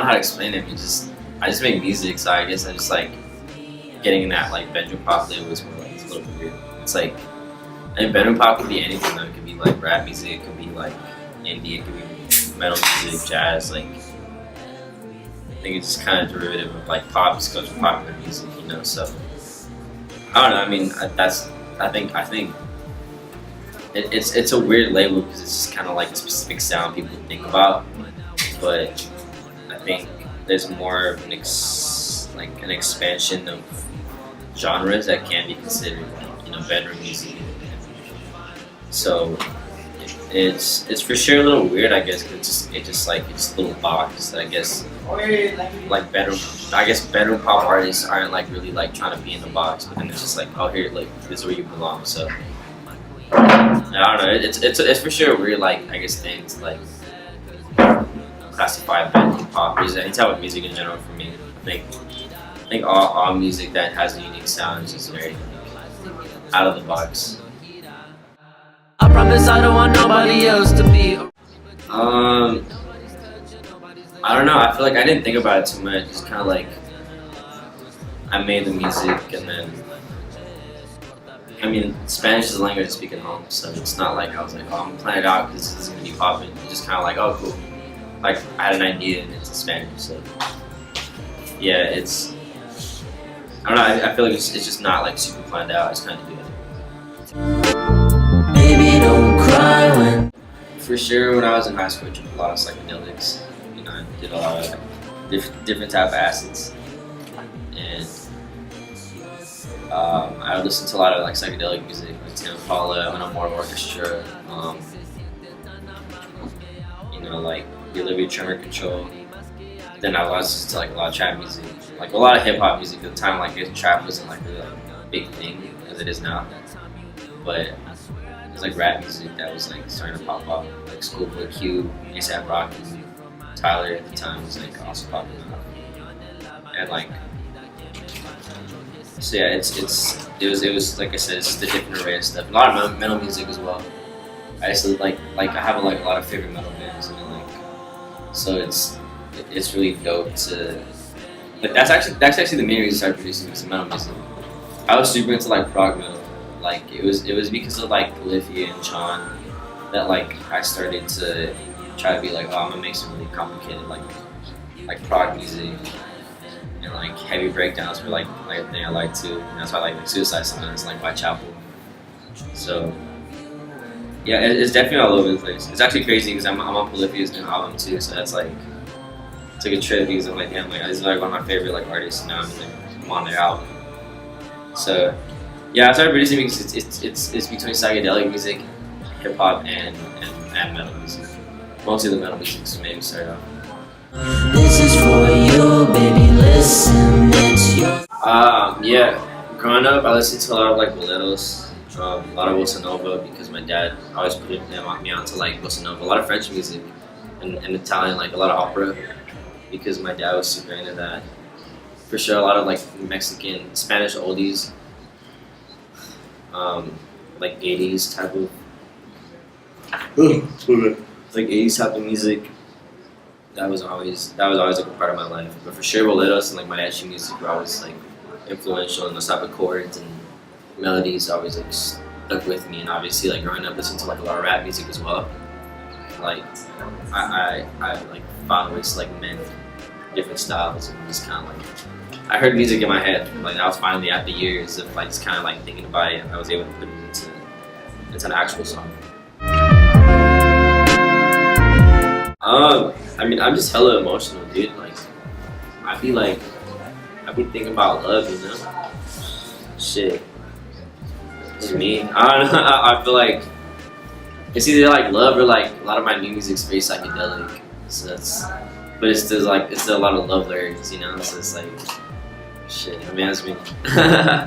how to explain it. I just make music, so I guess I just like getting in that like bedroom pop label is more like it's a little bit weird. It's like, and bedroom pop could be anything though. It could be like rap music, it could be like indie, it could be metal music, jazz. Like I think it's just kind of derivative of like pop, just goes with popular music, you know. So I don't know. I mean, I think it's a weird label because it's just kind of like a specific sound people think about, but I think there's more of an an expansion of genres that can be considered like, you know, bedroom music. So it's for sure a little weird, I guess, because it's just a little box. I guess like bedroom pop artists aren't like really like trying to be in the box, but then it's just like, oh, here, like this is where you belong. So I don't know. It's for sure weird, like I guess thing to like classify bedroom pop or any type of music in general. For me, I think all music that has a unique sound is just very out of the box. I promise I don't want nobody else to be. I don't know. I feel like I didn't think about it too much. It's kind of like I made the music, and then I mean Spanish is the language I speak at home, so it's not like I was like, oh, I'm planning it out because this is gonna be popping. It's just kind of like, oh, cool. Like I had an idea and it's in Spanish, so yeah, it's I don't know. I feel like it's just not like super planned out. I just kind of do it. Baby, don't cry when. For sure, when I was in high school, I took a lot of psychedelics. You know, I did a lot of different type of acids, and I would listen to a lot of like psychedelic music, like Tim Paula, and More Orchestra. You know, like the Olivia Tremor Control. Then I was listening to like a lot of trap music, like a lot of hip hop music at the time. Like trap wasn't like really like a big thing as it is now, but it was like rap music that was like starting to pop up. Like Schoolboy Q, A$AP Rocky, Tyler at the time was like also popping up, and like so yeah, it was like I said, it's just a different array of stuff. A lot of metal music as well. I just like I have like a lot of favorite metal bands, and like so it's really dope to like that's actually the main reason I started producing some metal music. I was super into like prog metal. Like it was because of like Polyphia and Chan that like I started to try to be like, oh, I'm gonna make some really complicated like prog music, and like heavy breakdowns were like a thing I like too. And that's why I like Suicide Silence, like by Chapel. So yeah, it's definitely all over the place. It's actually crazy because I'm on Polyphia's new album too, so that's like took a trip because I'm like, damn, like this is like one of my favorite like artists now. I'm on their album. So yeah, I started producing because it's between psychedelic music, hip hop, and metal music. Mostly the metal music, so maybe start off. This is for you, baby. Listen, it's your. Yeah. Growing up, I listened to a lot of like boleros, a lot of bossa nova because my dad always put me on to like bossa nova. A lot of French music and Italian, like a lot of opera because my dad was super into that. For sure, a lot of like Mexican, Spanish oldies. Like 80s type of like 80s type of music. That was always like a part of my life. But for sure, boleros and like mariachi music were always like influential, and those type of chords and melodies always like stuck with me. And obviously, like growing up, listening to like a lot of rap music as well. Like I like found ways to like mend different styles and just kind of like. I heard music in my head, like I was finally after years of like just kind of like thinking about it, I was able to put it into an actual song. I mean, I'm just hella emotional, dude. Like, I be thinking about love, you know? Shit. It's me. I don't know. I feel like it's either like love or like a lot of my new music's very psychedelic. So but it's still like it's still a lot of love lyrics, you know? So it's like. Shit, I mean, that's me. So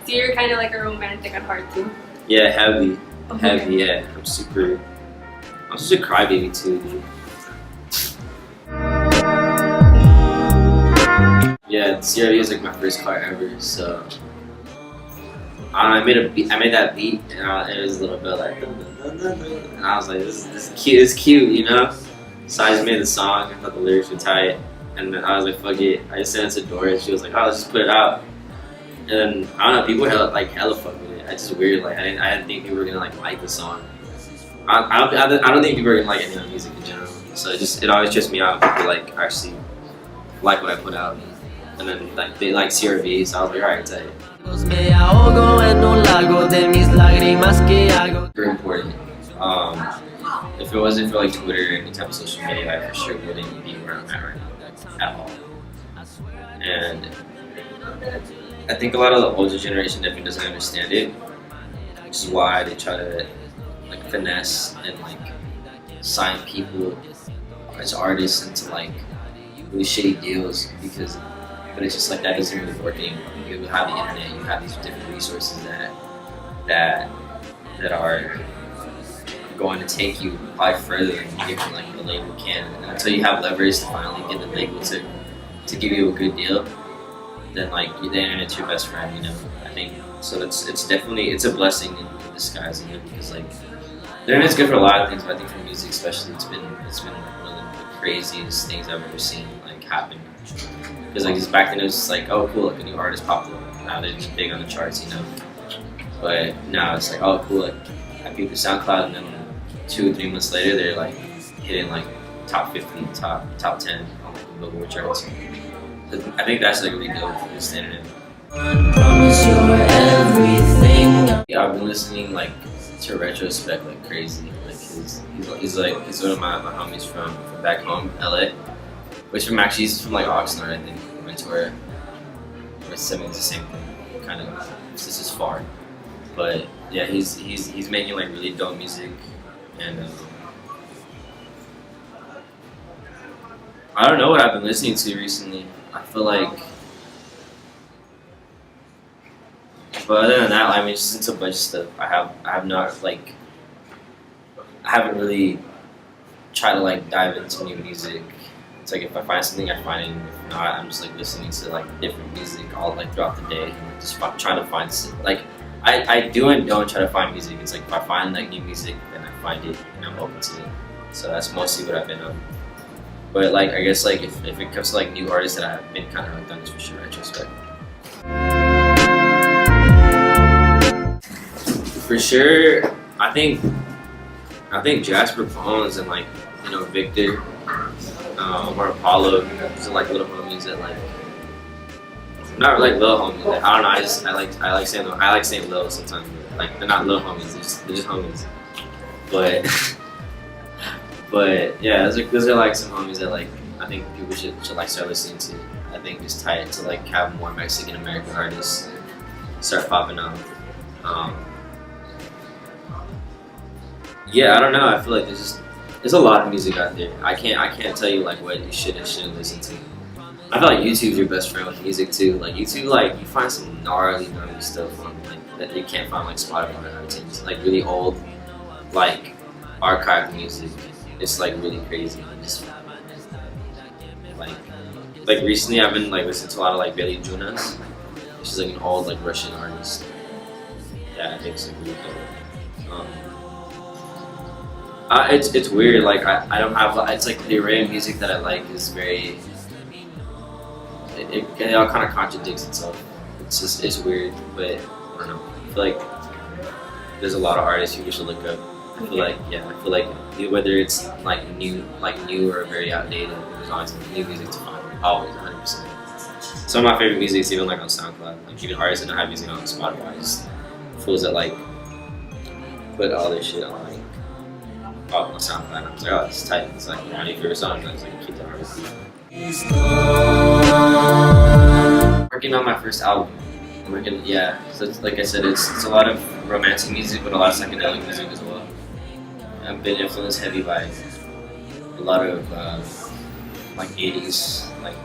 you're kind of like a romantic at heart too? Yeah, heavy. Okay. Heavy, yeah. I'm super crybaby too, dude. Yeah, CRV is like my first car ever, so I made that beat, and it was a little bit like, and I was like, this is cute, it's cute, you know? So I just made the song, I thought the lyrics were tight. And then I was like, fuck it. I just sent it to Doris. She was like, oh, let's just put it out. And then, I don't know, people hella fuck with it. It's just weird. Like, I didn't think people were gonna like the song. I don't think people are gonna like any of the music in general. So it always trips me out when people like actually like what I put out. And then like they like CRV, so I was like, alright, tight. Very important. If it wasn't for like Twitter or any type of social media, I for sure wouldn't be where I'm at right now, like, at all. And I think a lot of the older generation definitely doesn't understand it, which is why they try to like finesse and like sign people as artists into like really shitty deals, but it's just like that doesn't really work anymore. You have the internet, you have these different resources that are going to take you probably further than even like the label can. And until you have leverage to finally get the label to give you a good deal, then like the internet's your best friend, you know. I think so. It's definitely a blessing in disguise, you know, because like the internet's good for a lot of things, but I think for music especially, it's been like one of the craziest things I've ever seen like happen. Because like just back then it was just like, oh cool, like a new artist popped up. Now they're just big on the charts, you know. But now it's like, oh cool, like I peeped the SoundCloud, and then 2 or 3 months later they're like hitting like top 50, top 10 on like the Billboard charts. So I think that's like really dope for this internet. Yeah, I've been listening like to Retrospect like crazy. Like he's one of my homies from back home, LA. Which he's from like Oxnard, I think, Ventura. It's the same thing, kind of. It's just as far. But yeah, he's making like really dope music, and I don't know what I've been listening to recently. I feel like, but other than that, I mean, just a bunch of stuff. I haven't really tried to like dive into new music. It's like if I find something, I find it. If not, I'm just like listening to like different music all like throughout the day, and just trying to find like I do and don't try to find music. It's like if I find like new music, then I find it and I'm open to it. So that's mostly what I've been on. But like I guess like if it comes to like new artists that I've been kind of hooked on, it's for sure Retrospect. For sure, I think Jasper Bones and like, you know, Victor, Omar Apollo, these are like little homies that like, not like little homies. Like, I don't know. I like saying little sometimes. Like they're not little homies. They're just homies. But yeah, those are like some homies that like I think people should like start listening to. I think it's tight to like have more Mexican American artists start popping up. Yeah, I don't know. I feel like there's a lot of music out there. I can't tell you like what you should and shouldn't listen to. I feel like YouTube's your best friend with music too. Like YouTube, like you find some gnarly stuff on like that you can't find like Spotify or iTunes. Like really old, like archived music. It's like really crazy. Just like recently, I've been like listening to a lot of like Billy Junas, which is like an old like Russian artist. Yeah, I think it's like really dope. It's weird. Like I don't have. It's like the array of music that I like is very. It all kind of contradicts itself. It's weird, but I don't know. I feel like there's a lot of artists you should look up. I feel like whether it's like new or very outdated, there's always new music to find. Always, 100%. Some of my favorite music is even like on SoundCloud. Like even artists that don't have music on Spotify, just fools that like put all their shit on like on SoundCloud. And I was like, oh, it's tight. It's like one of your favorite songs. I was like, keep that artist. Working on my first album. So it's, like I said, it's a lot of romantic music, but a lot of psychedelic music as well. I've been influenced heavy by a lot of like 80s like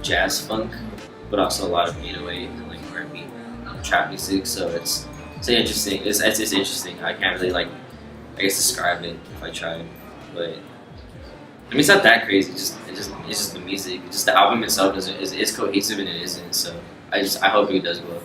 jazz funk, but also a lot of 808 and like R&B trap music. So it's interesting. It's interesting. I can't really like describe it if I tried, but I mean it's not that crazy. It's just the music. Just the album itself is cohesive and it isn't. So I hope it does well.